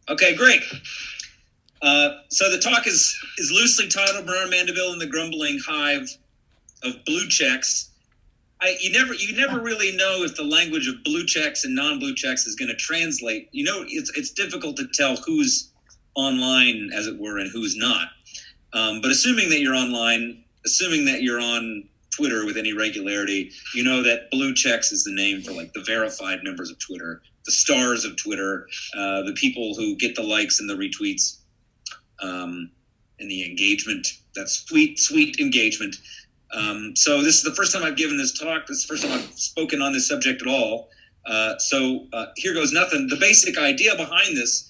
Okay, great. So the talk is loosely titled Bernard Mandeville and the Grumbling Hive of Blue Checks. You never really know if the language of blue checks and non-blue checks is going to translate. You know, it's difficult to tell who's online, as it were, and who's not. But assuming that you're online, assuming that you're on Twitter with any regularity, you know that blue checks is the name for like the verified members of Twitter, the stars of Twitter, the people who get the likes and the retweets, and the engagement. That's sweet engagement. So this is the first time I've given this talk. This is the first time I've spoken on this subject at all. So here goes nothing. The basic idea behind this,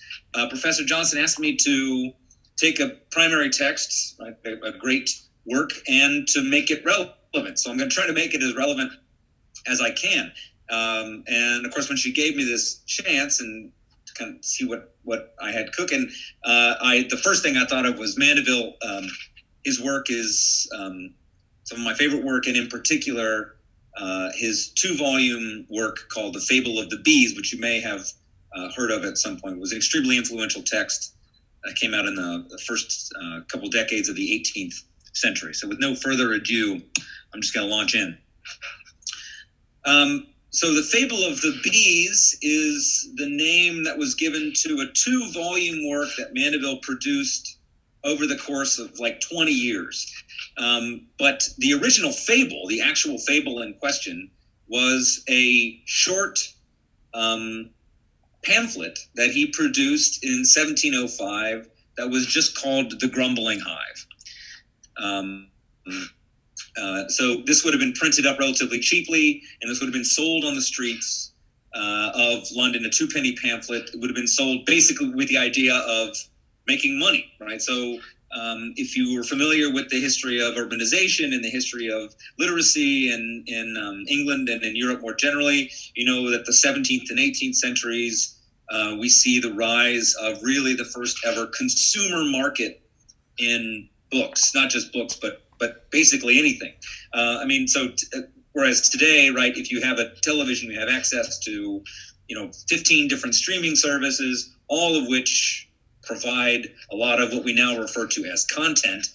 Professor Johnson asked me to take a primary text, right, a great work, and to make it relevant. So I'm going to try to make it as relevant as I can. And of course, when she gave me this chance and to kind of see what I had cooking, the first thing I thought of was Mandeville. His work is some of my favorite work, and in particular, his 2-volume work called The Fable of the Bees, which you may have heard of at some point. It was an extremely influential text that came out in the first couple decades of the 18th century. So with no further ado, I'm just going to launch in. So The Fable of the Bees is the name that was given to a 2-volume work that Mandeville produced over the course of like 20 years. But the original fable, the actual fable in question, was a short pamphlet that he produced in 1705 that was just called The Grumbling Hive. So this would have been printed up relatively cheaply, and this would have been sold on the streets of London, a 2-penny pamphlet. It would have been sold basically with the idea of making money, right? So if you were familiar with the history of urbanization and the history of literacy in England and in Europe more generally, you know that the 17th and 18th centuries, we see the rise of really the first ever consumer market in books, not just books, but basically anything. Whereas today, right, if you have a television, you have access to, 15 different streaming services, all of which provide a lot of what we now refer to as content,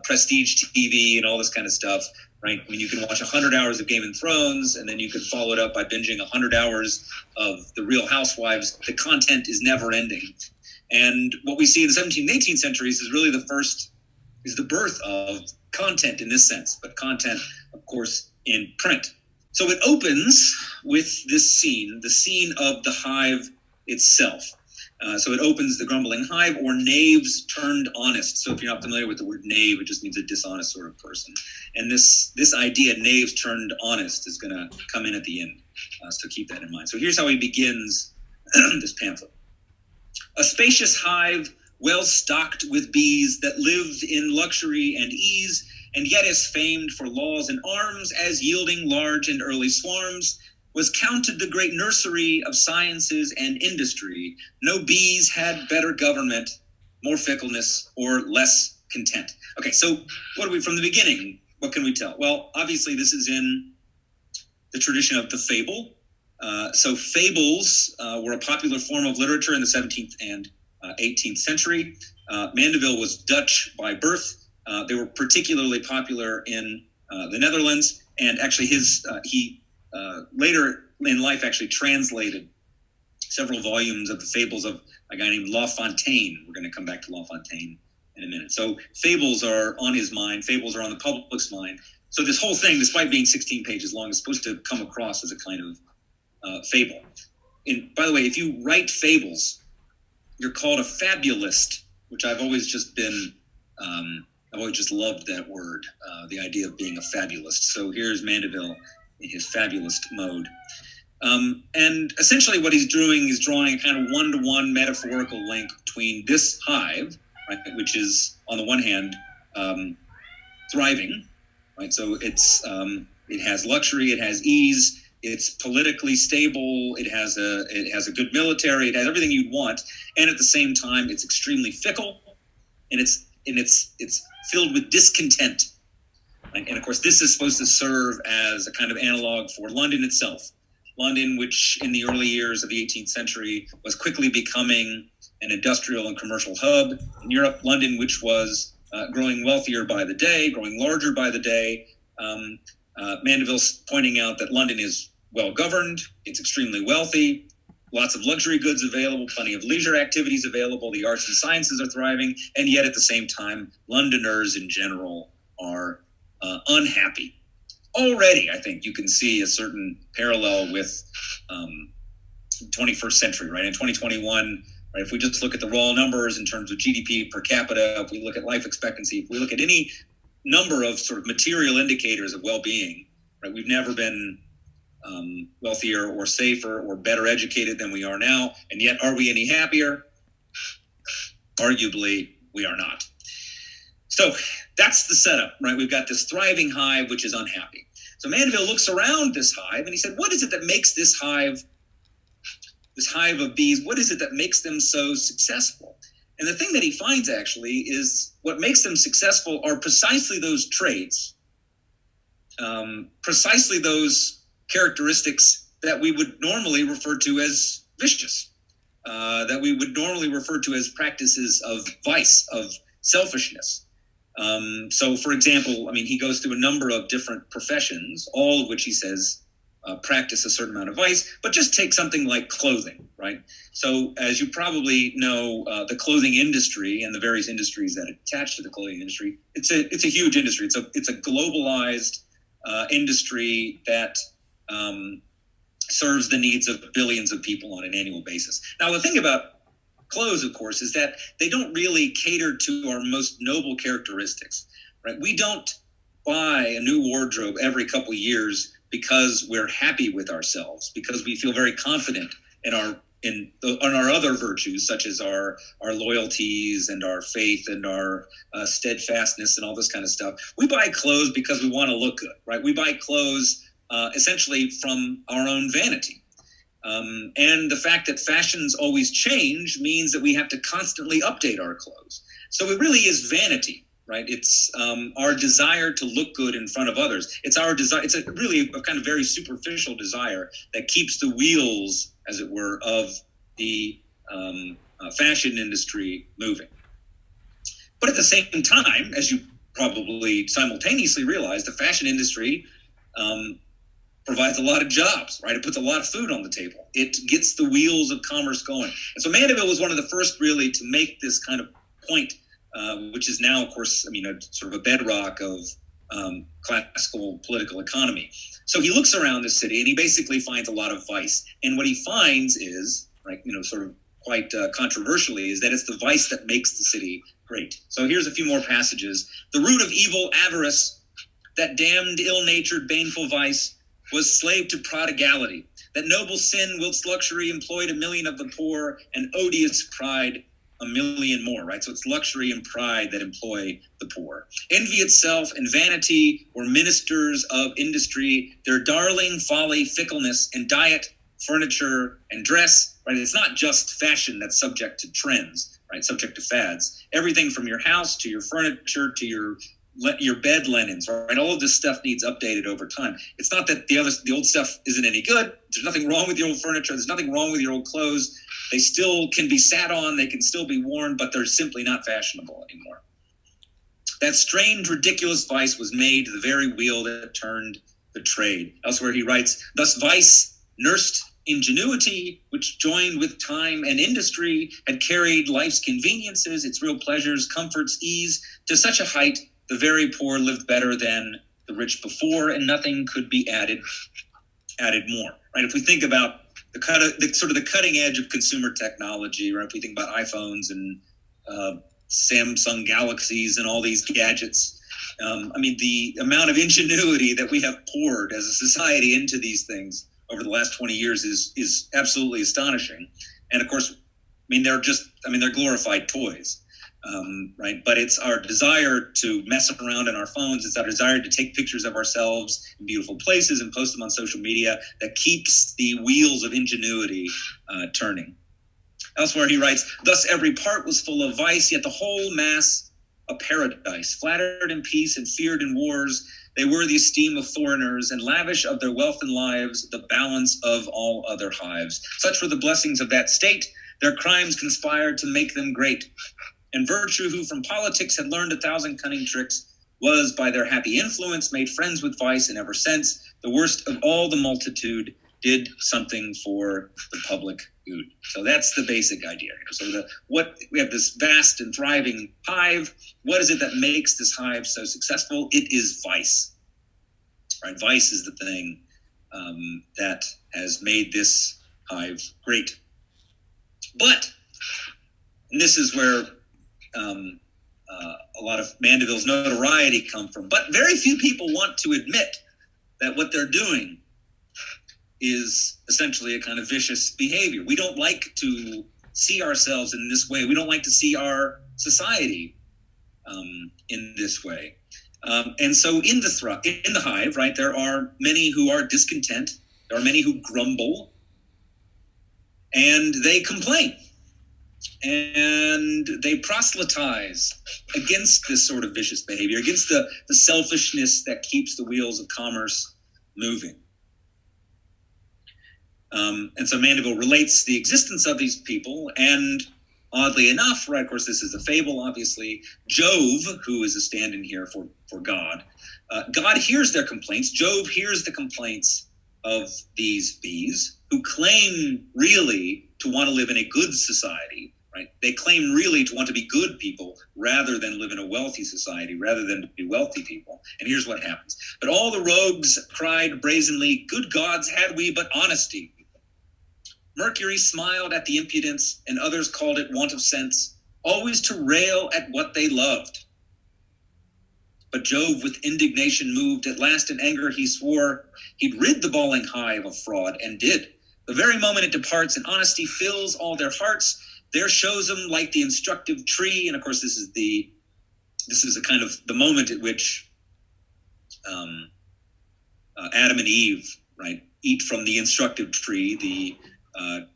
prestige TV and all this kind of stuff, right? I mean, you can watch 100 hours of Game of Thrones, and then you can follow it up by binging 100 hours of The Real Housewives. The content is never ending. And what we see in the 17th and 18th centuries is really the birth of content in this sense, but content, of course, in print. So it opens with this scene, the scene of the hive itself. So it opens The Grumbling Hive, or Knaves Turned Honest. So if you're not familiar with the word knave, it just means a dishonest sort of person. And this idea, Knaves Turned Honest, is going to come in at the end. So keep that in mind. So here's how he begins this pamphlet. A spacious hive, well stocked with bees, that lived in luxury and ease, and yet is famed for laws and arms, as yielding large and early swarms, was counted the great nursery of sciences and industry. No bees had better government, more fickleness, or less content. Okay, so what are we from the beginning? What can we tell? Well, obviously this is in the tradition of the fable. So fables were a popular form of literature in the 17th and 18th century. Mandeville was Dutch by birth. They were particularly popular in the Netherlands, and actually he later in life actually translated several volumes of the fables of a guy named La Fontaine. We're going to come back to La Fontaine in a minute. So fables are on his mind. Fables are on the public's mind. So this whole thing, despite being 16 pages long, is supposed to come across as a kind of fable. And by the way, if you write fables, you're called a fabulist, which I've always just been, I've always just loved that word, the idea of being a fabulist. So here's Mandeville in his fabulist mode. And essentially what he's doing is drawing a kind of one-to-one metaphorical link between this hive, right, which is on the one hand thriving, right? So it has luxury, it has ease, it's politically stable, it has a good military, it has everything you'd want, and at the same time it's extremely fickle, and it's filled with discontent. And of course, this is supposed to serve as a kind of analog for London itself. London, which in the early years of the 18th century was quickly becoming an industrial and commercial hub. In Europe, London, which was growing wealthier by the day, growing larger by the day. Mandeville's pointing out that London is well governed, it's extremely wealthy, lots of luxury goods available, plenty of leisure activities available, the arts and sciences are thriving, and yet at the same time, Londoners in general are unhappy. Already, I think you can see a certain parallel with 21st century, right? In 2021, right, if we just look at the raw numbers in terms of GDP per capita, if we look at life expectancy, if we look at any number of sort of material indicators of well-being, right, we've never been wealthier or safer or better educated than we are now. And yet, are we any happier? Arguably, we are not. So that's the setup, right? We've got this thriving hive, which is unhappy. So Mandeville looks around this hive and he said, what is it that makes this hive of bees, what is it that makes them so successful? And the thing that he finds actually is what makes them successful are precisely those traits, precisely those characteristics that we would normally refer to as vicious, that we would normally refer to as practices of vice, of selfishness. So, for example, I mean, he goes through a number of different professions, all of which he says practice a certain amount of vice, but just take something like clothing, right? So, as you probably know, the clothing industry and the various industries that attach to the clothing industry, it's a huge industry. It's a globalized industry that serves the needs of billions of people on an annual basis. Now, the thing about clothes, of course, is that they don't really cater to our most noble characteristics, right? We don't buy a new wardrobe every couple of years because we're happy with ourselves, because we feel very confident in our other virtues, such as our loyalties and our faith and our steadfastness and all this kind of stuff. We buy clothes because we want to look good, right? We buy clothes essentially from our own vanity. And the fact that fashions always change means that we have to constantly update our clothes. So it really is vanity, right? It's our desire to look good in front of others. It's our desire. It's really a kind of very superficial desire that keeps the wheels, as it were, of the fashion industry moving. But at the same time, as you probably simultaneously realize, the fashion industry provides a lot of jobs, right? It puts a lot of food on the table. It gets the wheels of commerce going. And so Mandeville was one of the first really to make this kind of point, which is now, of course, I mean, a sort of a bedrock of classical political economy. So he looks around the city and he basically finds a lot of vice. And what he finds is, right, you know, sort of quite controversially, is that it's the vice that makes the city great. So here's a few more passages. The root of evil, avarice, that damned, ill-natured, baneful vice, was slave to prodigality. That noble sin, whilst luxury employed 1,000,000 of the poor, and odious pride 1,000,000 more, right? So it's luxury and pride that employ the poor. Envy itself and vanity were ministers of industry. Their darling folly, fickleness, and diet, furniture, and dress, right? It's not just fashion that's subject to trends, right? Subject to fads. Everything from your house to your furniture to your bed linens, right? All of this stuff needs updated over time. It's not that the old stuff isn't any good. There's nothing wrong with your old furniture. There's nothing wrong with your old clothes. They still can be sat on. They can still be worn, but they're simply not fashionable anymore. That strange, ridiculous vice was made the very wheel that turned the trade. Elsewhere he writes, thus vice nursed ingenuity, which joined with time and industry, had carried life's conveniences, its real pleasures, comforts, ease, to such a height the very poor lived better than the rich before, and nothing could be added more. Right? If we think about the cutting edge of consumer technology, right? If we think about iPhones and Samsung Galaxies and all these gadgets, I mean, the amount of ingenuity that we have poured as a society into these things over the last 20 years is absolutely astonishing. And of course, they're glorified toys. Right? But it's our desire to mess around in our phones. It's our desire to take pictures of ourselves in beautiful places and post them on social media that keeps the wheels of ingenuity turning. Elsewhere he writes, thus every part was full of vice, yet the whole mass a paradise. Flattered in peace and feared in wars, they were the esteem of foreigners, and lavish of their wealth and lives, the balance of all other hives. Such were the blessings of that state, Their crimes conspired to make them great. And virtue, who from politics had learned 1,000 cunning tricks, was by their happy influence made friends with vice, and ever since, the worst of all the multitude did something for the public good. So that's the basic idea here. So we have this vast and thriving hive. What is it that makes this hive so successful? It is vice. Right? Vice is the thing that has made this hive great. But, and this is where a lot of Mandeville's notoriety come from, but very few people want to admit that what they're doing is essentially a kind of vicious behavior. We don't like to see ourselves in this way. We don't like to see our society in this way. And so in the hive, right, there are many who are discontent. There are many who grumble, and they complain, and they proselytize against this sort of vicious behavior, against the selfishness that keeps the wheels of commerce moving. And so Mandeville relates the existence of these people, and oddly enough, right, of course, this is a fable, obviously, Jove, who is a stand-in here for God, God hears their complaints. Jove hears the complaints of these bees, who claim really to want to live in a good society, right? They claim really to want to be good people rather than live in a wealthy society, rather than to be wealthy people. And here's what happens. But all the rogues cried brazenly, "Good gods, had we but honesty." Mercury smiled at the impudence, and others called it want of sense, always to rail at what they loved. But Jove, with indignation moved, at last in anger he swore he'd rid the bawling hive of fraud, and did. The very moment it departs and honesty fills all their hearts, there shows them like the instructive tree. And of course, this is a kind of the moment at which Adam and Eve, right, eat from the instructive tree, the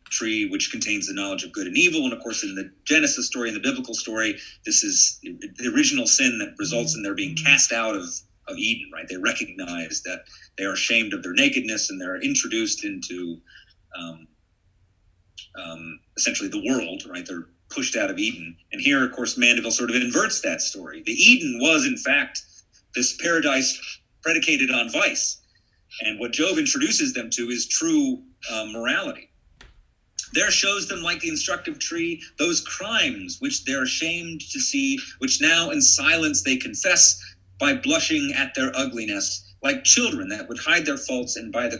tree which contains the knowledge of good and evil. And of course, in the Genesis story, in the biblical story, this is the original sin that results in their being cast out of Eden, right? They recognize that they are ashamed of their nakedness, and they're introduced into essentially the world, right? They're pushed out of Eden. And here, of course, Mandeville sort of inverts that story. The Eden was, in fact, this paradise predicated on vice. And what Jove introduces them to is true morality. There shows them, like the instructive tree, those crimes which they're ashamed to see, which now in silence they confess by blushing at their ugliness, like children that would hide their faults and by their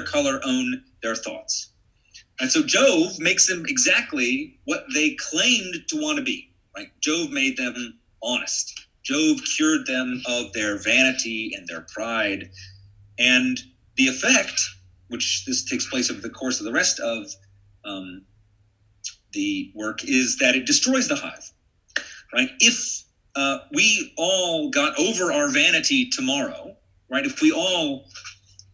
color own their thoughts. And so Jove makes them exactly what they claimed to want to be, right? Jove made them honest. Jove cured them of their vanity and their pride. And the effect, which this takes place over the course of the rest of the work, is that it destroys the hive, right? If we all got over our vanity tomorrow, right? If we all,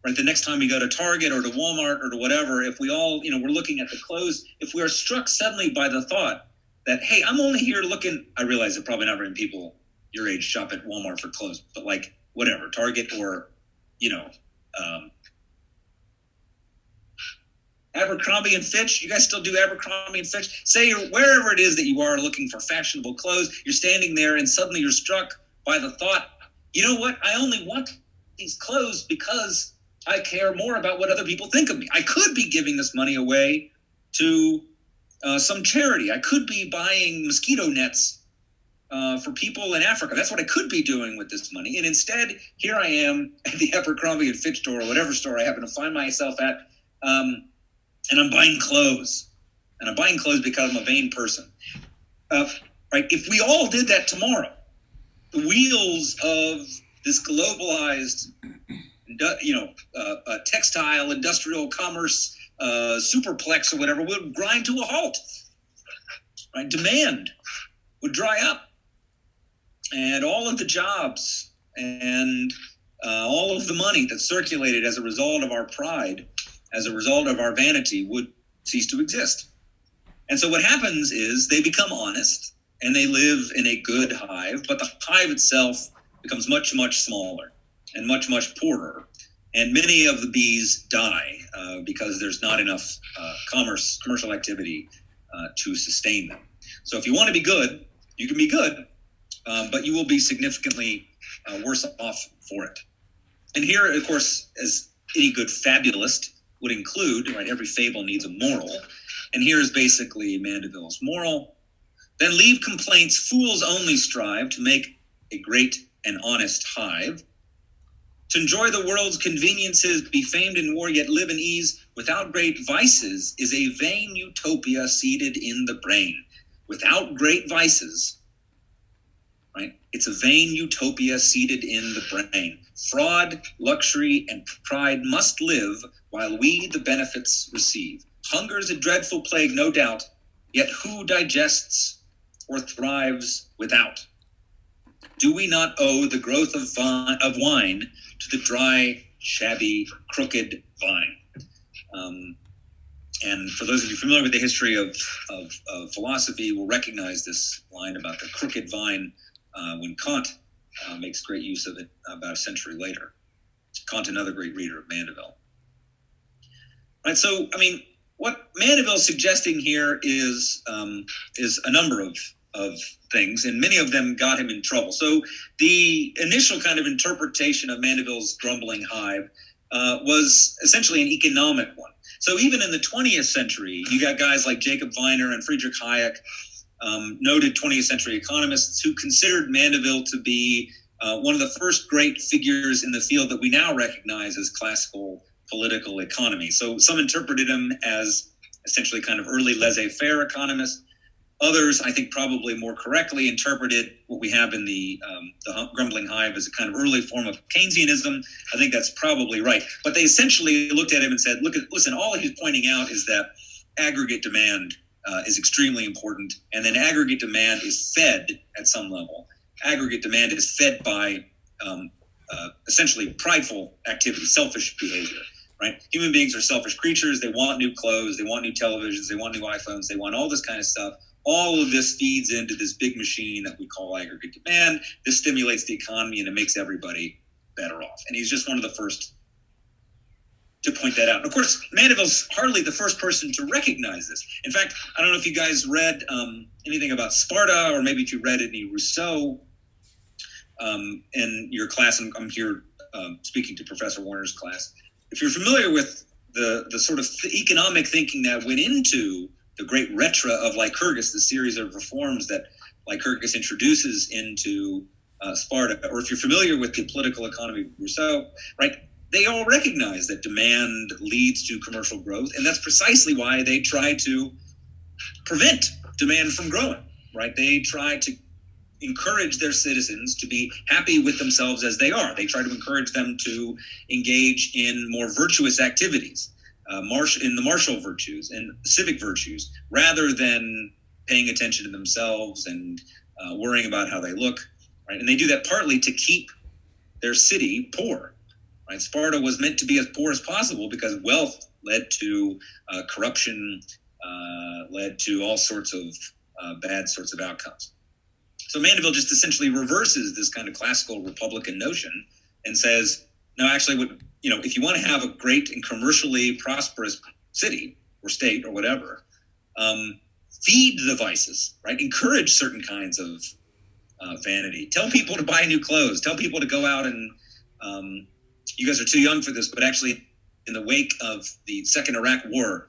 right, the next time we go to Target or to Walmart or to whatever, if we all, we're looking at the clothes, if we are struck suddenly by the thought that, hey, I'm only here looking, I realize that probably not very many people your age shop at Walmart for clothes, but like whatever, Target or, Abercrombie and Fitch. You guys still do Abercrombie and Fitch? Say you're wherever it is that you are looking for fashionable clothes, you're standing there and suddenly you're struck by the thought, you know what? I only want these clothes because I care more about what other people think of me. I could be giving this money away to some charity. I could be buying mosquito nets for people in Africa. That's what I could be doing with this money. And instead, here I am at the Abercrombie and Fitch store or whatever store I happen to find myself at, and I'm buying clothes. And I'm buying clothes because I'm a vain person. Right? If we all did that tomorrow, the wheels of this globalized, textile, industrial commerce, superplex or whatever would grind to a halt. Right? Demand would dry up. And all of the jobs and all of the money that circulated as a result of our pride, as a result of our vanity, would cease to exist. And so what happens is they become honest and they live in a good hive, but the hive itself becomes much, much smaller and much, much poorer. And many of the bees die because there's not enough commercial activity to sustain them. So if you want to be good, you can be good, but you will be significantly worse off for it. And here, of course, as any good fabulist would include, right, every fable needs a moral. And here is basically Mandeville's moral. Then leave complaints, fools only strive to make a great and honest hive. To enjoy the world's conveniences, be famed in war, yet live in ease, without great vices, is a vain utopia seated in the brain. Without great vices, right? It's a vain utopia seated in the brain. Fraud, luxury, and pride must live while we the benefits receive. Hunger is a dreadful plague, no doubt, yet who digests or thrives without? Do we not owe the growth of wine to the dry, shabby, crooked vine? And for those of you familiar with the history of philosophy, will recognize this line about the crooked vine when Kant makes great use of it about a century later. Kant, another great reader of Mandeville. Right, so, I mean, what Mandeville's suggesting here is a number of things, and many of them got him in trouble. So the initial kind of interpretation of Mandeville's grumbling hive was essentially an economic one. So even in the 20th century, you got guys like Jacob Viner and Friedrich Hayek, noted 20th century economists who considered Mandeville to be one of the first great figures in the field that we now recognize as classical political economy. So some interpreted him as essentially kind of early laissez-faire economist. Others, I think, probably more correctly interpreted what we have in the grumbling hive as a kind of early form of Keynesianism. I think that's probably right. But they essentially looked at him and said, listen, all he's pointing out is that aggregate demand is extremely important, and then aggregate demand is fed at some level. Aggregate demand is fed by essentially prideful activity, selfish behavior. Right? Human beings are selfish creatures. They want new clothes. They want new televisions. They want new iPhones. They want all this kind of stuff. All of this feeds into this big machine that we call aggregate demand. This stimulates the economy, and it makes everybody better off. And he's just one of the first to point that out. And of course, Mandeville's hardly the first person to recognize this. In fact, I don't know if you guys read anything about Sparta, or maybe if you read any Rousseau in your class. I'm here speaking to Professor Warner's class. If you're familiar with the sort of economic thinking that went into the great Retra of Lycurgus, the series of reforms that Lycurgus introduces into Sparta, or if you're familiar with the political economy of Rousseau, right, they all recognize that demand leads to commercial growth, and that's precisely why they try to prevent demand from growing, right? They try to encourage their citizens to be happy with themselves as they are. They try to encourage them to engage in more virtuous activities, in the martial virtues and civic virtues, rather than paying attention to themselves and worrying about how they look, right? And they do that partly to keep their city poor, right? Sparta was meant to be as poor as possible because wealth led to corruption, led to all sorts of bad sorts of outcomes. So Mandeville just essentially reverses this kind of classical Republican notion and says, no, actually, if you want to have a great and commercially prosperous city or state or whatever, feed the vices, right? Encourage certain kinds of vanity. Tell people to buy new clothes. Tell people to go out and, you guys are too young for this, but actually in the wake of the Second Iraq War,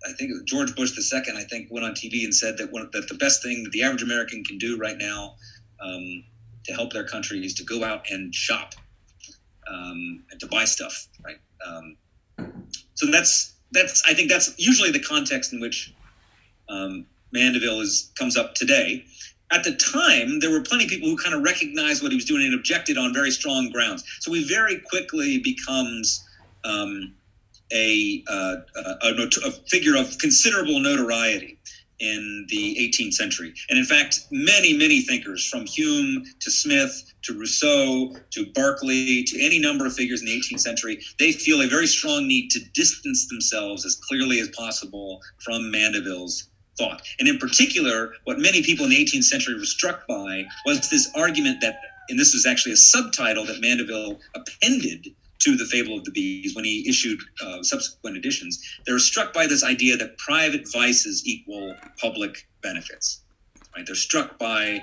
I think George Bush II, I think, went on TV and said that that the best thing that the average American can do right now to help their country is to go out and shop and to buy stuff, right? So I think that's usually the context in which Mandeville comes up today. At the time, there were plenty of people who kind of recognized what he was doing and objected on very strong grounds. So he very quickly becomes a figure of considerable notoriety in the 18th century. And in fact, many, many thinkers, from Hume to Smith to Rousseau to Berkeley to any number of figures in the 18th century, they feel a very strong need to distance themselves as clearly as possible from Mandeville's thought. And in particular, what many people in the 18th century were struck by was this argument that, and this was actually a subtitle that Mandeville appended to the Fable of the Bees when he issued subsequent editions. They were struck by this idea that private vices equal public benefits. Right? They're struck by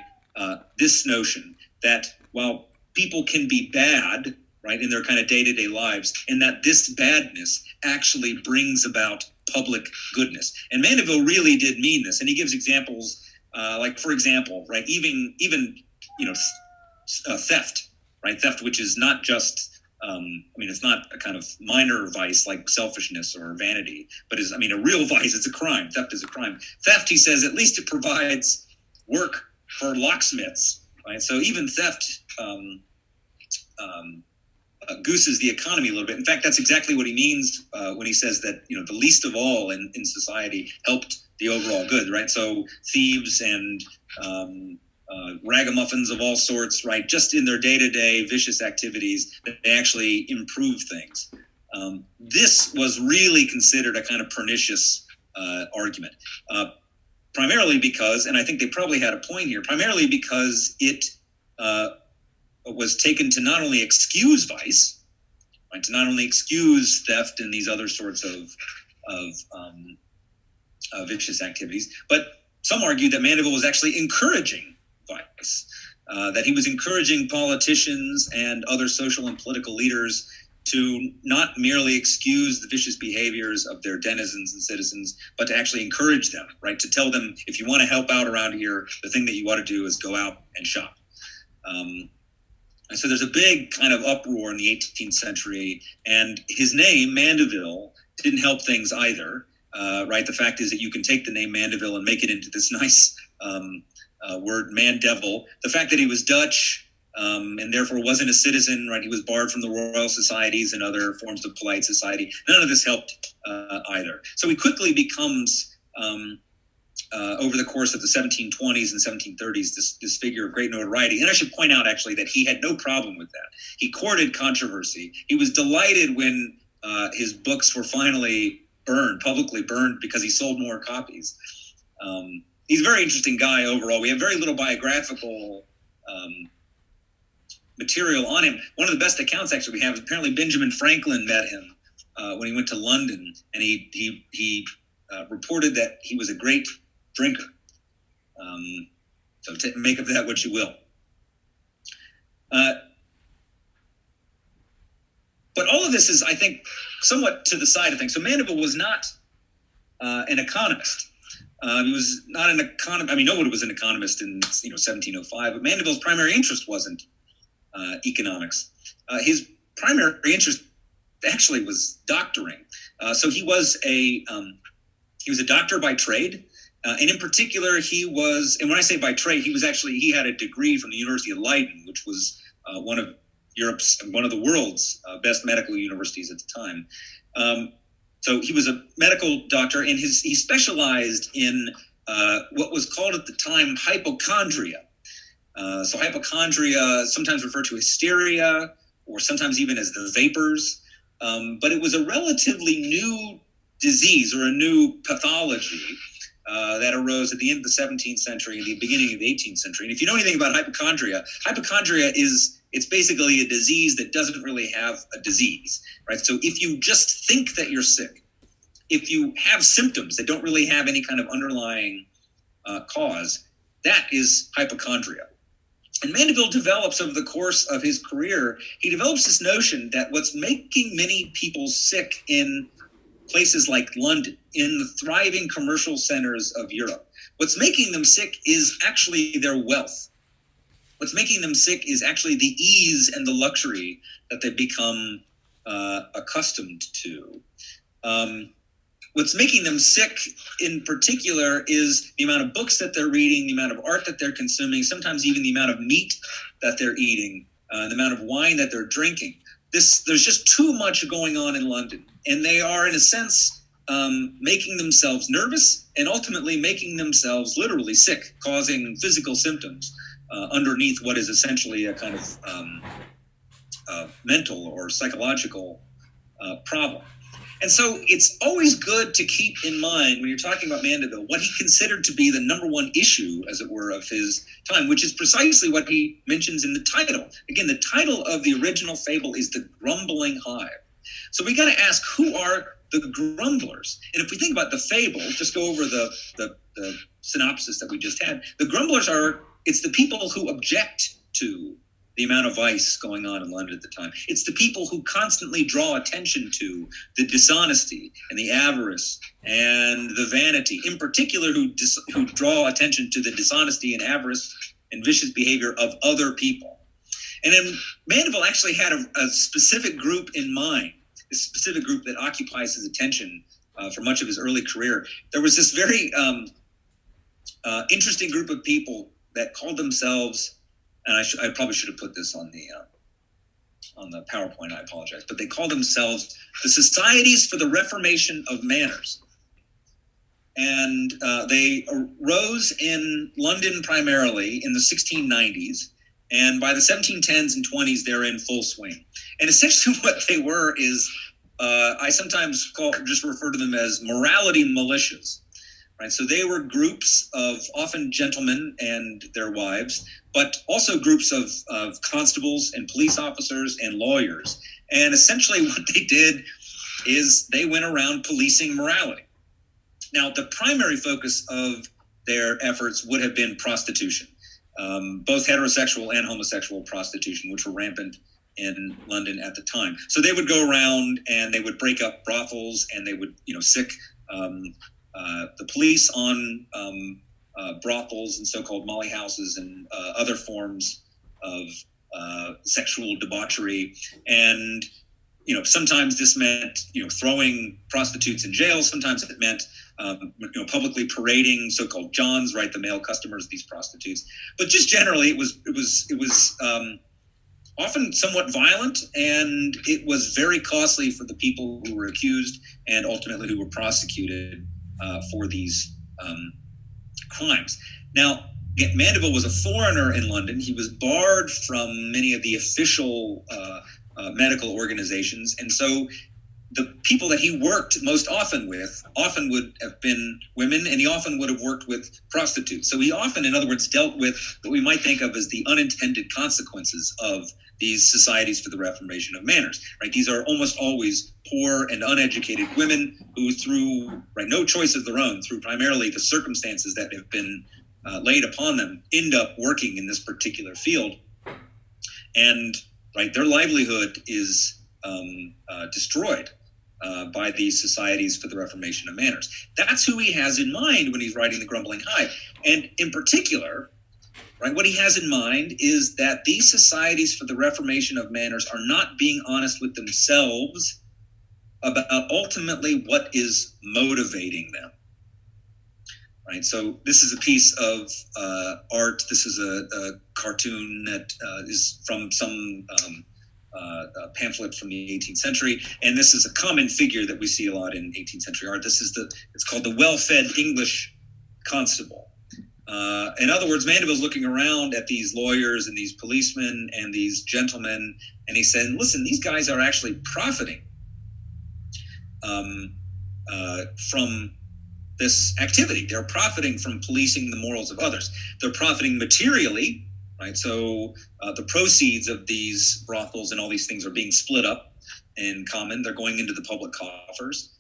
this notion that while people can be bad, right, in their kind of day-to-day lives, and that this badness actually brings about public goodness. And Mandeville really did mean this, and he gives examples, like, for example, right, even theft, right, theft, which is not just, it's not a kind of minor vice like selfishness or vanity, but is, a real vice. It's a crime. Theft is a crime. Theft, he says, at least it provides work for locksmiths, right? So even theft gooses the economy a little bit. In fact, that's exactly what he means when he says that, the least of all in society helped the overall good, right? So thieves and ragamuffins of all sorts, right? Just in their day-to-day vicious activities, that they actually improve things. This was really considered a kind of pernicious argument, primarily because, and I think they probably had a point here, primarily because it was taken to not only excuse vice, right, to not only excuse theft and these other sorts of vicious activities, but some argued that Mandeville was actually encouraging vice, that he was encouraging politicians and other social and political leaders to not merely excuse the vicious behaviors of their denizens and citizens, but to actually encourage them, right? To tell them, if you want to help out around here, the thing that you ought to do is go out and shop. And so there's a big kind of uproar in the 18th century, and his name, Mandeville, didn't help things either, right? The fact is that you can take the name Mandeville and make it into this nice word, Mandeville. The fact that he was Dutch and therefore wasn't a citizen, right? He was barred from the Royal Societies and other forms of polite society. None of this helped either. So he quickly becomes, over the course of the 1720s and 1730s, this figure of great notoriety. And I should point out, actually, that he had no problem with that. He courted controversy. He was delighted when his books were finally publicly burned, because he sold more copies. He's a very interesting guy overall. We have very little biographical material on him. One of the best accounts, actually, we have is apparently Benjamin Franklin met him when he went to London, and he reported that he was a great drinker. So make of that what you will. But all of this is, I think, somewhat to the side of things. So Mandeville was not an economist. He was not an economist. Nobody was an economist in 1705, but Mandeville's primary interest wasn't economics. His primary interest actually was doctoring. So he was a doctor by trade. And in particular, and when I say by trade, he had a degree from the University of Leiden, which was one of Europe's and one of the world's best medical universities at the time. So he was a medical doctor, and he specialized in what was called at the time hypochondria. So hypochondria, sometimes referred to as hysteria, or sometimes even as the vapors. But it was a relatively new disease or a new pathology that arose at the end of the 17th century and the beginning of the 18th century. And if you know anything about hypochondria it's basically a disease that doesn't really have a disease, right? So if you just think that you're sick, if you have symptoms that don't really have any kind of underlying cause, that is hypochondria. And Mandeville develops, over the course of his career, he develops this notion that what's making many people sick in places like London, in the thriving commercial centers of Europe, what's making them sick is actually their wealth. What's making them sick is actually the ease and the luxury that they've become accustomed to. What's making them sick in particular is the amount of books that they're reading, the amount of art that they're consuming, sometimes even the amount of meat that they're eating, the amount of wine that they're drinking. There's just too much going on in London. And they are, in a sense, making themselves nervous and ultimately making themselves literally sick, causing physical symptoms underneath what is essentially a kind of mental or psychological problem. And so it's always good to keep in mind when you're talking about Mandeville, what he considered to be the number one issue, as it were, of his time, which is precisely what he mentions in the title. Again, the title of the original fable is The Grumbling Hive. So we got to ask, who are the grumblers? And if we think about the fable, just go over the synopsis that we just had. The grumblers it's the people who object to the amount of vice going on in London at the time. It's the people who constantly draw attention to the dishonesty and the avarice and the vanity, in particular, who draw attention to the dishonesty and avarice and vicious behavior of other people. And then Mandeville actually had a specific group in mind, a specific group that occupies his attention for much of his early career. There was this very interesting group of people that called themselves, and I probably should have put this on the PowerPoint, I apologize, but they called themselves the Societies for the Reformation of Manners. And they arose in London primarily in the 1690s, and by the 1710s and 20s, they're in full swing. And essentially what they were is, I sometimes just refer to them as morality militias. Right, so they were groups of often gentlemen and their wives, but also groups of constables and police officers and lawyers. And essentially what they did is they went around policing morality. Now, the primary focus of their efforts would have been prostitution, both heterosexual and homosexual prostitution, which were rampant in London at the time. So they would go around and they would break up brothels, and they would, sick the police on brothels and so-called molly houses and other forms of sexual debauchery. And, sometimes this meant, throwing prostitutes in jail. Sometimes it meant, publicly parading so-called Johns, right, the male customers of these prostitutes. But just generally, it was often somewhat violent, and it was very costly for the people who were accused and ultimately who were prosecuted for these crimes. Now, Mandeville was a foreigner in London. He was barred from many of the official medical organizations, and so the people that he worked most often with often would have been women, and he often would have worked with prostitutes. So he often, in other words, dealt with what we might think of as the unintended consequences of these societies for the reformation of manners, right? These are almost always poor and uneducated women who, through no choice of their own, through primarily the circumstances that have been laid upon them, end up working in this particular field. And their livelihood is destroyed by these societies for the reformation of manners. That's who he has in mind when he's writing The Grumbling Hive. And in particular, what he has in mind is that these societies for the reformation of manners are not being honest with themselves about ultimately what is motivating them. Right. So this is a piece of art. This is a cartoon that is from some pamphlet from the 18th century, and this is a common figure that we see a lot in 18th century art. It's called the well-fed English constable. In other words, Mandeville's looking around at these lawyers and these policemen and these gentlemen, and he's saying, listen, these guys are actually profiting from this activity. They're profiting from policing the morals of others. They're profiting materially, right? So the proceeds of these brothels and all these things are being split up in common. They're going into the public coffers.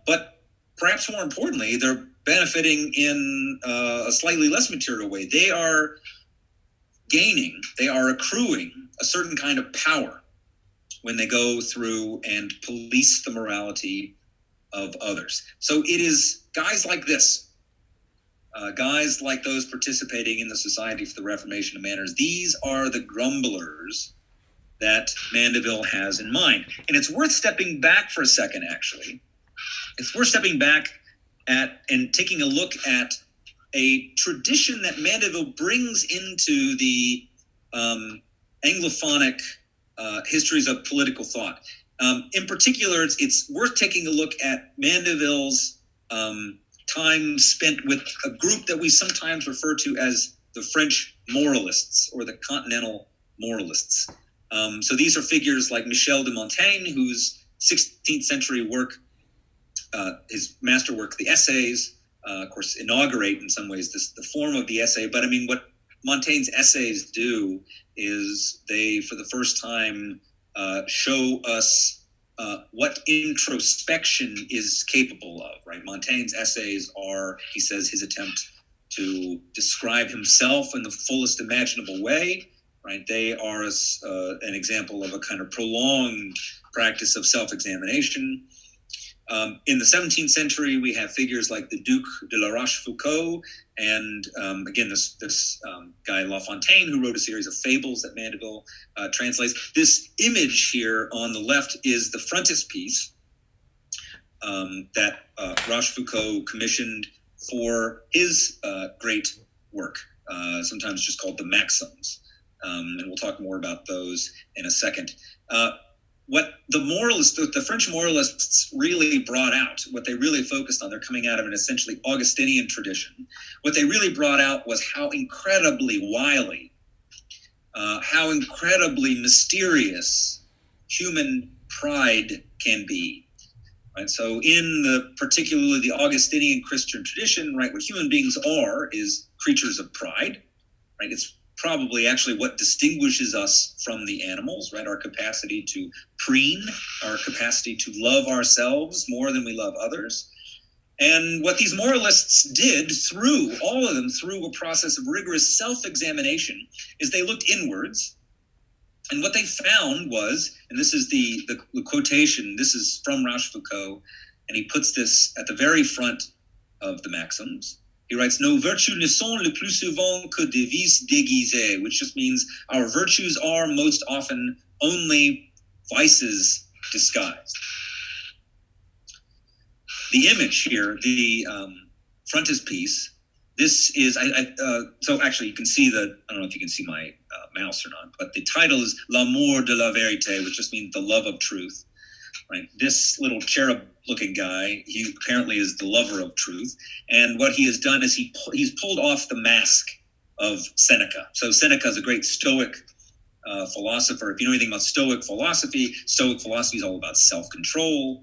But perhaps more importantly, they're benefiting in a slightly less material way. They are accruing a certain kind of power when they go through and police the morality of others. So it is guys like this, guys like those participating in the Society for the Reformation of Manners. These are the grumblers that Mandeville has in mind. And it's worth stepping back for a second, actually. It's worth stepping back at and taking a look at a tradition that Mandeville brings into the Anglophonic histories of political thought. In particular, it's worth taking a look at Mandeville's time spent with a group that we sometimes refer to as the French Moralists or the Continental Moralists. So these are figures like Michel de Montaigne, who's 16th century work, his masterwork, the Essays, of course, inaugurate in some ways the form of the essay. But I mean, what Montaigne's essays do is they, for the first time, show us what introspection is capable of, right? Montaigne's essays are, he says, his attempt to describe himself in the fullest imaginable way, right? They are an example of a kind of prolonged practice of self-examination. In the 17th century, we have figures like the Duc de la Rochefoucauld, and again, this guy La Fontaine, who wrote a series of fables that Mandeville translates. This image here on the left is the frontispiece that Rochefoucauld commissioned for his great work, sometimes just called the Maxims. And we'll talk more about those in a second. What the French moralists really brought out, what they really focused on, they're coming out of an essentially Augustinian tradition. What they really brought out was how incredibly wily, how incredibly mysterious human pride can be. Right? So in particularly the Augustinian Christian tradition, right, what human beings are is creatures of pride. Right? It's probably actually what distinguishes us from the animals, right? Our capacity to preen, our capacity to love ourselves more than we love others. And what these moralists did through, all of them, through a process of rigorous self-examination, is they looked inwards. And what they found was, and this is the quotation, this is from Rochefoucauld, and he puts this at the very front of the Maxims. He writes, "Nos vertus ne sont le plus souvent que des vices déguisés," which just means our virtues are most often only vices disguised. The image here, the frontispiece, this is, so actually you can see I don't know if you can see my mouse or not, but the title is L'amour de la vérité, which just means the love of truth. Right? This little cherub-looking guy, he apparently is the lover of truth. And what he has done is he's pulled off the mask of Seneca. So Seneca is a great Stoic philosopher. If you know anything about Stoic philosophy is all about self-control.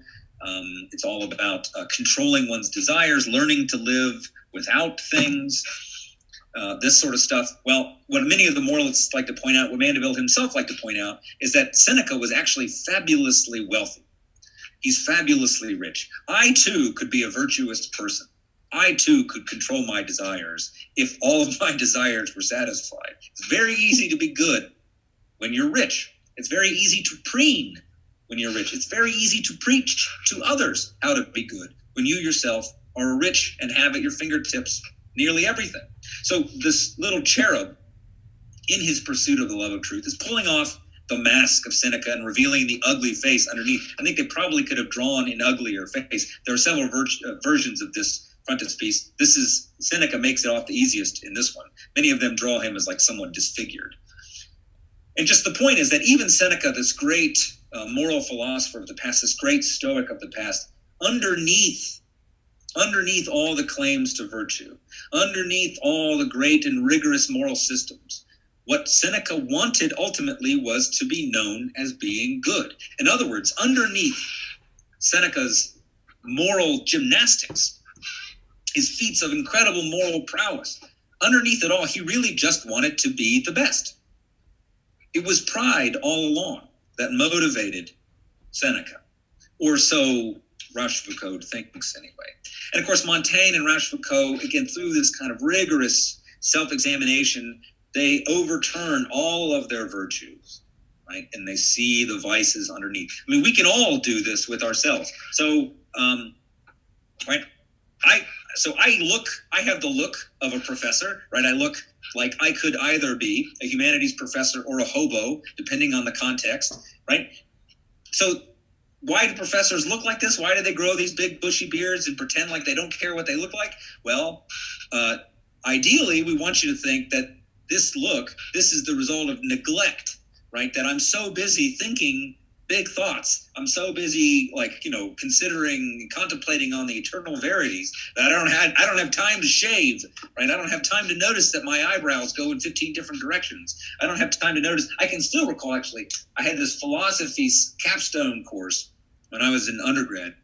It's all about controlling one's desires, learning to live without things, this sort of stuff. Well, what many of the moralists like to point out, what Mandeville himself liked to point out, is that Seneca was actually fabulously wealthy. He's fabulously rich. I, too, could be a virtuous person. I, too, could control my desires if all of my desires were satisfied. It's very easy to be good when you're rich. It's very easy to preen when you're rich. It's very easy to preach to others how to be good when you yourself are rich and have at your fingertips nearly everything. So this little cherub, in his pursuit of the love of truth, is pulling off the mask of Seneca and revealing the ugly face underneath. I think they probably could have drawn an uglier face. There are several versions of this frontispiece. This is, Seneca makes it off the easiest in this one. Many of them draw him as like someone disfigured. And just the point is that even Seneca, this great moral philosopher of the past, this great Stoic of the past, underneath all the claims to virtue, underneath all the great and rigorous moral systems, what Seneca wanted ultimately was to be known as being good. In other words, underneath Seneca's moral gymnastics, his feats of incredible moral prowess, underneath it all, he really just wanted to be the best. It was pride all along that motivated Seneca, or so Rochefoucauld thinks anyway. And of course, Montaigne and Rochefoucauld, again, through this kind of rigorous self-examination, they overturn all of their virtues, right? And they see the vices underneath. I mean, we can all do this with ourselves. So, right? I have the look of a professor, right? I look like I could either be a humanities professor or a hobo, depending on the context, right? So why do professors look like this? Why do they grow these big bushy beards and pretend like they don't care what they look like? Well, ideally, we want you to think that this is the result of neglect, right? That I'm so busy thinking big thoughts. I'm so busy, considering, contemplating on the eternal verities that I don't have time to shave, right? I don't have time to notice that my eyebrows go in 15 different directions. I don't have time to notice. I can still recall, actually, I had this philosophy capstone course when I was in undergrad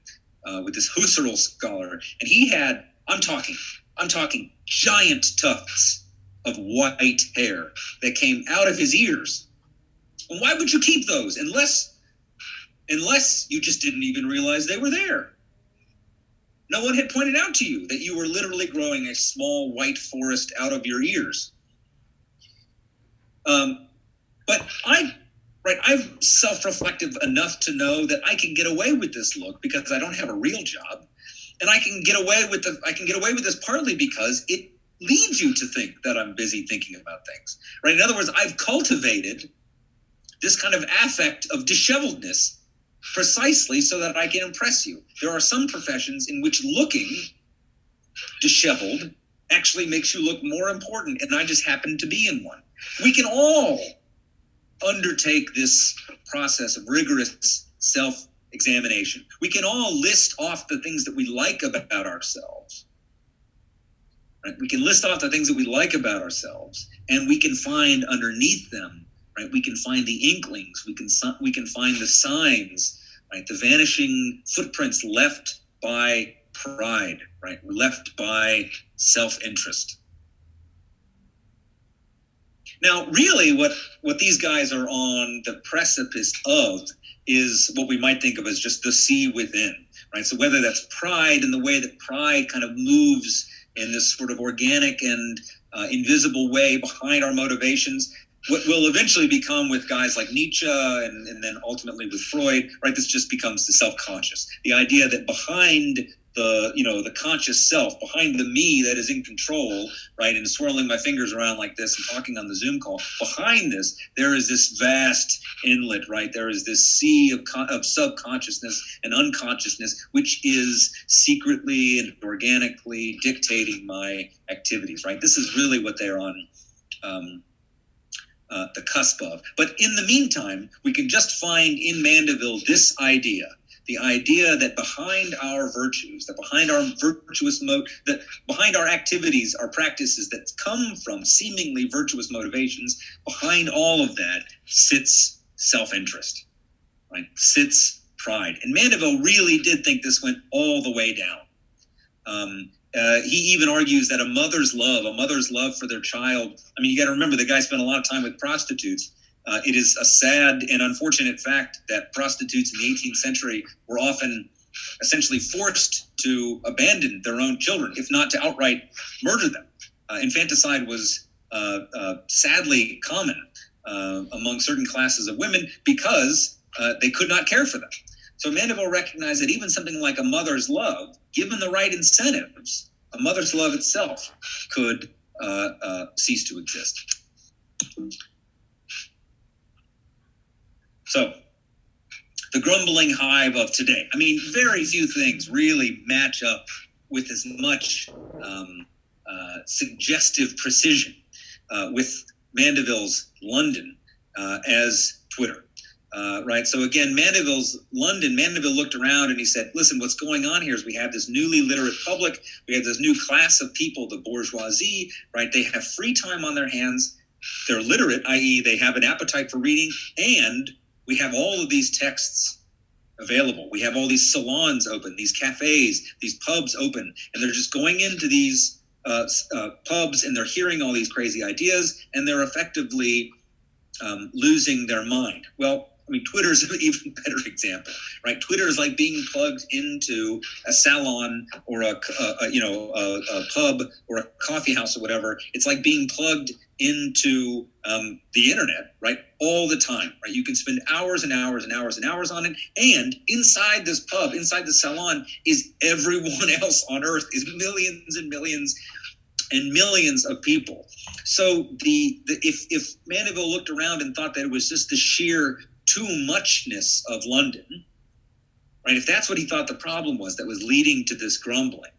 with this Husserl scholar, and he had, I'm talking giant tufts of white hair that came out of his ears. And why would you keep those unless you just didn't even realize they were there? No one had pointed out to you that you were literally growing a small white forest out of your ears. But I'm self-reflective enough to know that I can get away with this look because I don't have a real job, and I can get away with this partly because it leads you to think that I'm busy thinking about things, right? In other words, I've cultivated this kind of affect of disheveledness precisely so that I can impress you. There are some professions in which looking disheveled actually makes you look more important, and I just happen to be in one. We can all undertake this process of rigorous self-examination. We can all list off the things that we like about ourselves. Right? We can list off the things that we like about ourselves, and we can find underneath them, right? We can find the inklings. We can find the signs, right? The vanishing footprints left by pride, right? Left by self-interest. Now, really, what these guys are on the precipice of is what we might think of as just the sea within, right? So whether that's pride and the way that pride kind of moves in this sort of organic and invisible way behind our motivations, what will eventually become with guys like Nietzsche and then ultimately with Freud, right? This just becomes the self-conscious. The idea that behind the conscious self, behind the me that is in control, right, and swirling my fingers around like this and talking on the Zoom call, behind this, there is this vast inlet, right? There is this sea of subconsciousness and unconsciousness, which is secretly and organically dictating my activities, right? This is really what they're on the cusp of. But in the meantime, we can just find in Mandeville this idea, the idea that behind our virtues, that behind our that behind our activities, our practices that come from seemingly virtuous motivations, behind all of that sits self-interest, right? Sits pride. And Mandeville really did think this went all the way down. He even argues that a mother's love for their child. I mean, you got to remember the guy spent a lot of time with prostitutes. It is a sad and unfortunate fact that prostitutes in the 18th century were often essentially forced to abandon their own children, if not to outright murder them. Infanticide was sadly common among certain classes of women because they could not care for them. So Mandeville recognized that even something like a mother's love, given the right incentives, a mother's love itself could cease to exist. So, the grumbling hive of today. I mean, very few things really match up with as much suggestive precision with Mandeville's London as Twitter. Right. So again, Mandeville looked around and he said, listen, what's going on here is we have this newly literate public. We have this new class of people, the bourgeoisie, right? They have free time on their hands. They're literate, i.e. they have an appetite for reading, and we have all of these texts available. We have all these salons open, these cafes, these pubs open, and they're just going into these pubs and they're hearing all these crazy ideas, and they're effectively losing their mind. Well, I mean, Twitter is an even better example, right? Twitter is like being plugged into a salon or a pub or a coffee house or whatever. It's like being plugged into the internet, right? All the time, right? You can spend hours and hours and hours and hours on it. And inside this pub, inside the salon, is everyone else on earth, is millions and millions and millions of people. So if Mandeville looked around and thought that it was just the sheer too muchness of London, right? If that's what he thought the problem was that was leading to this grumbling,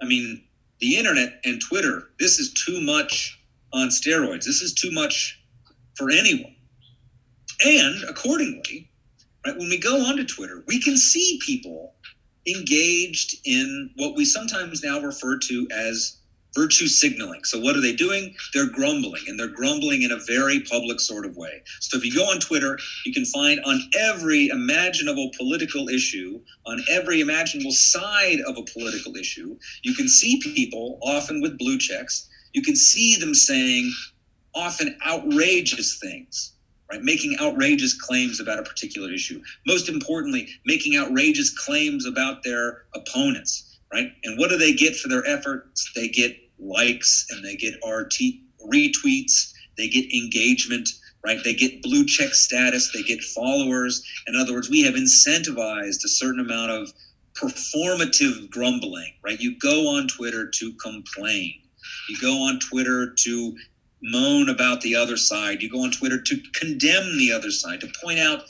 I mean, the internet and Twitter, this is too much on steroids. This is too much for anyone. And accordingly, right, when we go onto Twitter, we can see people engaged in what we sometimes now refer to as virtue signaling. So what are they doing? They're grumbling, and they're grumbling in a very public sort of way. So if you go on Twitter, you can find on every imaginable political issue, on every imaginable side of a political issue, you can see people, often with blue checks, you can see them saying often outrageous things, right? Making outrageous claims about a particular issue. Most importantly, making outrageous claims about their opponents, right? And what do they get for their efforts? They get likes, and they get retweets, they get engagement, right? They get blue check status, they get followers. In other words, we have incentivized a certain amount of performative grumbling, right? You go on Twitter to complain. You go on Twitter to moan about the other side. You go on Twitter to condemn the other side, to point out,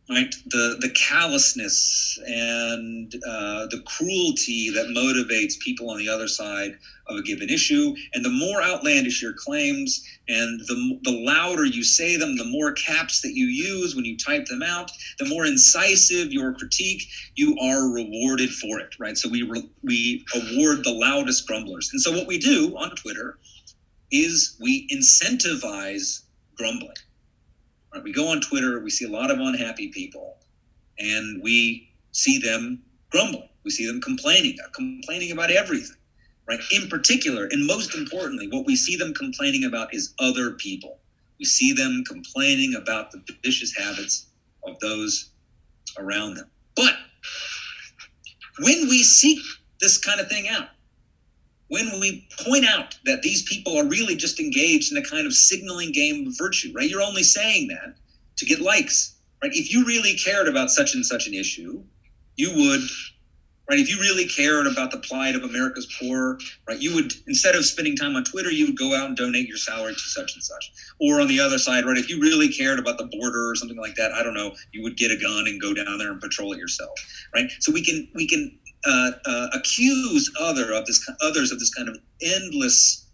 right, the callousness and the cruelty that motivates people on the other side of a given issue. And the more outlandish your claims and the louder you say them, the more caps that you use when you type them out, the more incisive your critique, you are rewarded for it, right? So we award the loudest grumblers. And so what we do on Twitter is we incentivize grumbling. Right? We go on Twitter, we see a lot of unhappy people, and we see them grumbling. We see them complaining about everything, right? In particular, and most importantly, what we see them complaining about is other people. We see them complaining about the vicious habits of those around them. But when we seek this kind of thing out, when we point out that these people are really just engaged in a kind of signaling game of virtue, right? You're only saying that to get likes, right? If you really cared about such and such an issue, you would, right? If you really cared about the plight of America's poor, right? You would, instead of spending time on Twitter, you would go out and donate your salary to such and such. Or on the other side, right? If you really cared about the border or something like that, I don't know, you would get a gun and go down there and patrol it yourself, right? So we can accuse others of this kind of endless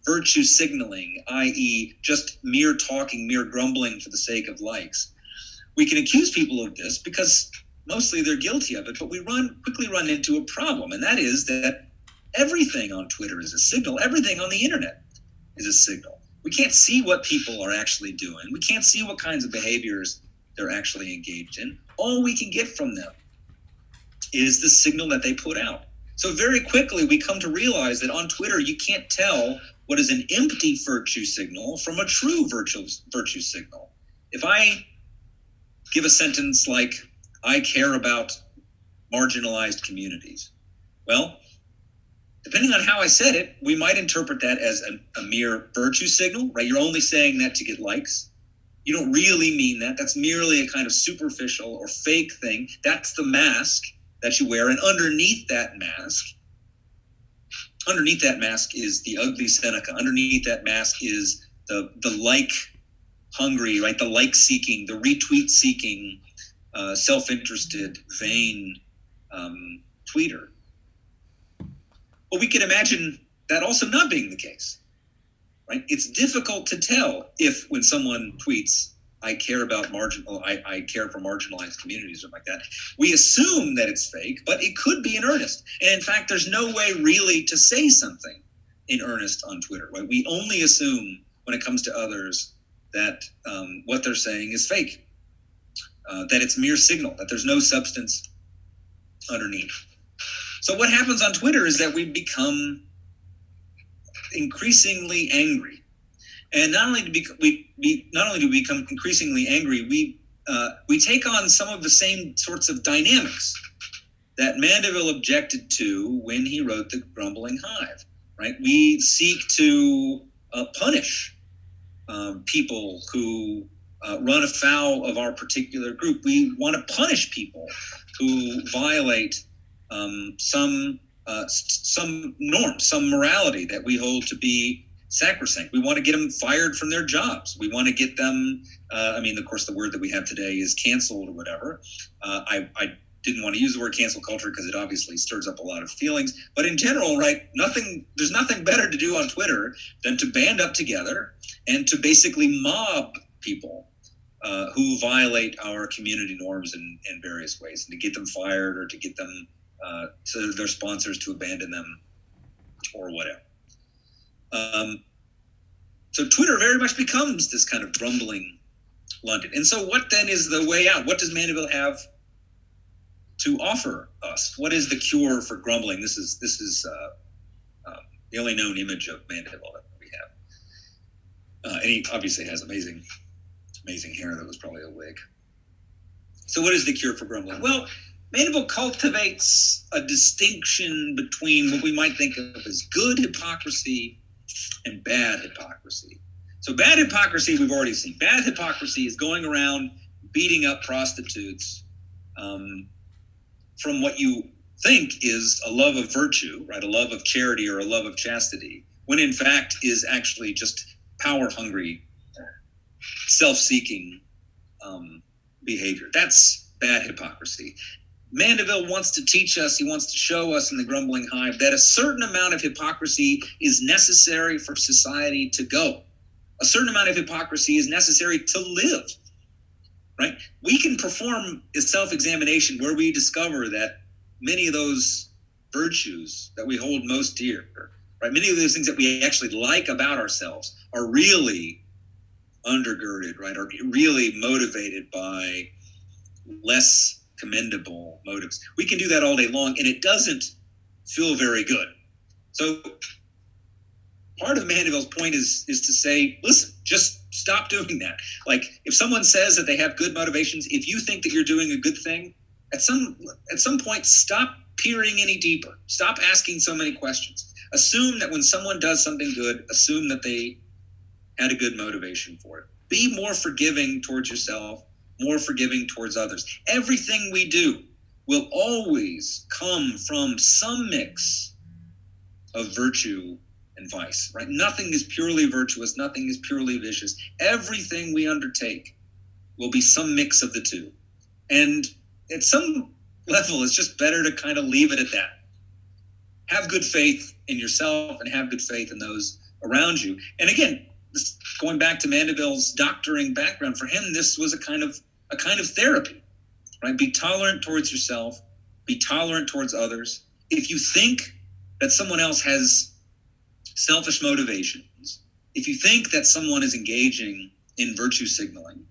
virtue signaling, i.e. just mere talking, mere grumbling for the sake of likes. We can accuse people of this because mostly they're guilty of it, but we quickly run into a problem, and that is that everything on Twitter is a signal. Everything on the internet is a signal. We can't see what people are actually doing. We can't see what kinds of behaviors they're actually engaged in. All we can get from them is the signal that they put out. So very quickly, we come to realize that on Twitter, you can't tell what is an empty virtue signal from a true virtue signal. If I give a sentence like, I care about marginalized communities, well, depending on how I said it, we might interpret that as a mere virtue signal, right? You're only saying that to get likes. You don't really mean that. That's merely a kind of superficial or fake thing. That's the mask that you wear, and underneath that mask is the ugly Seneca. Underneath that mask is the like hungry, right? The like seeking, the retweet seeking, self-interested, vain tweeter. Well, we can imagine that also not being the case, right? It's difficult to tell if when someone tweets, I care for marginalized communities, or something like that. We assume that it's fake, but it could be in earnest. And in fact, there's no way really to say something in earnest on Twitter, right? We only assume when it comes to others that what they're saying is fake, that it's mere signal, that there's no substance underneath. So what happens on Twitter is that we become increasingly angry. And not only do we become increasingly angry, we take on some of the same sorts of dynamics that Mandeville objected to when he wrote The Grumbling Hive, right? We seek to punish people who run afoul of our particular group. We want to punish people who violate some norms, some morality that we hold to be sacrosanct. We want to get them fired from their jobs. We want to get them, of course, the word that we have today is canceled or whatever. I didn't want to use the word cancel culture because it obviously stirs up a lot of feelings. But in general, right, there's nothing better to do on Twitter than to band up together and to basically mob people who violate our community norms in various ways, and to get them fired or to get them to their sponsors to abandon them or whatever. So Twitter very much becomes this kind of grumbling London. And so what then is the way out? What does Mandeville have to offer us? What is the cure for grumbling? This is the only known image of Mandeville that we have. And he obviously has amazing hair that was probably a wig. So what is the cure for grumbling? Well, Mandeville cultivates a distinction between what we might think of as good hypocrisy and bad hypocrisy. So bad hypocrisy, we've already seen. Bad hypocrisy is going around beating up prostitutes from what you think is a love of virtue, right? A love of charity or a love of chastity, when in fact is actually just power-hungry, self-seeking behavior. That's bad hypocrisy. Mandeville wants to teach us, he wants to show us in the Grumbling Hive that a certain amount of hypocrisy is necessary for society to go. A certain amount of hypocrisy is necessary to live, right? We can perform a self-examination where we discover that many of those virtues that we hold most dear, right? Many of those things that we actually like about ourselves are really undergirded, right? Are really motivated by less commendable motives. We can do that all day long, and it doesn't feel very good. So part of Mandeville's point is to say, listen, just stop doing that. Like, if someone says that they have good motivations, if you think that you're doing a good thing, at some point, stop peering any deeper. Stop asking so many questions. Assume that when someone does something good, assume that they had a good motivation for it. Be more forgiving towards yourself, more forgiving towards others. Everything we do will always come from some mix of virtue and vice, right? Nothing is purely virtuous. Nothing is purely vicious. Everything we undertake will be some mix of the two. And at some level, it's just better to kind of leave it at that. Have good faith in yourself and have good faith in those around you. And again, this, going back to Mandeville's doctoring background, for him, this was a kind of therapy, right? Be tolerant towards yourself, be tolerant towards others. If you think that someone else has selfish motivations, if you think that someone is engaging in virtue signaling,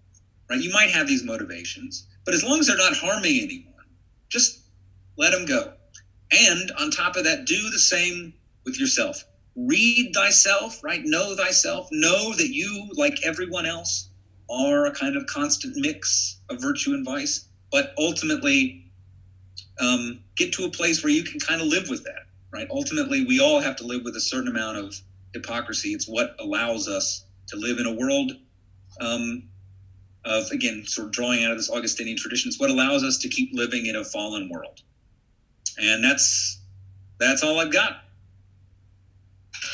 right? You might have these motivations, but as long as they're not harming anyone, just let them go. And on top of that, do the same with yourself. Read thyself, right? Know thyself. Know that you, like everyone else, are a kind of constant mix of virtue and vice. But ultimately, get to a place where you can kind of live with that, right? Ultimately, we all have to live with a certain amount of hypocrisy. It's what allows us to live in a world of, again, sort of drawing out of this Augustinian tradition. It's what allows us to keep living in a fallen world. And that's all I've got.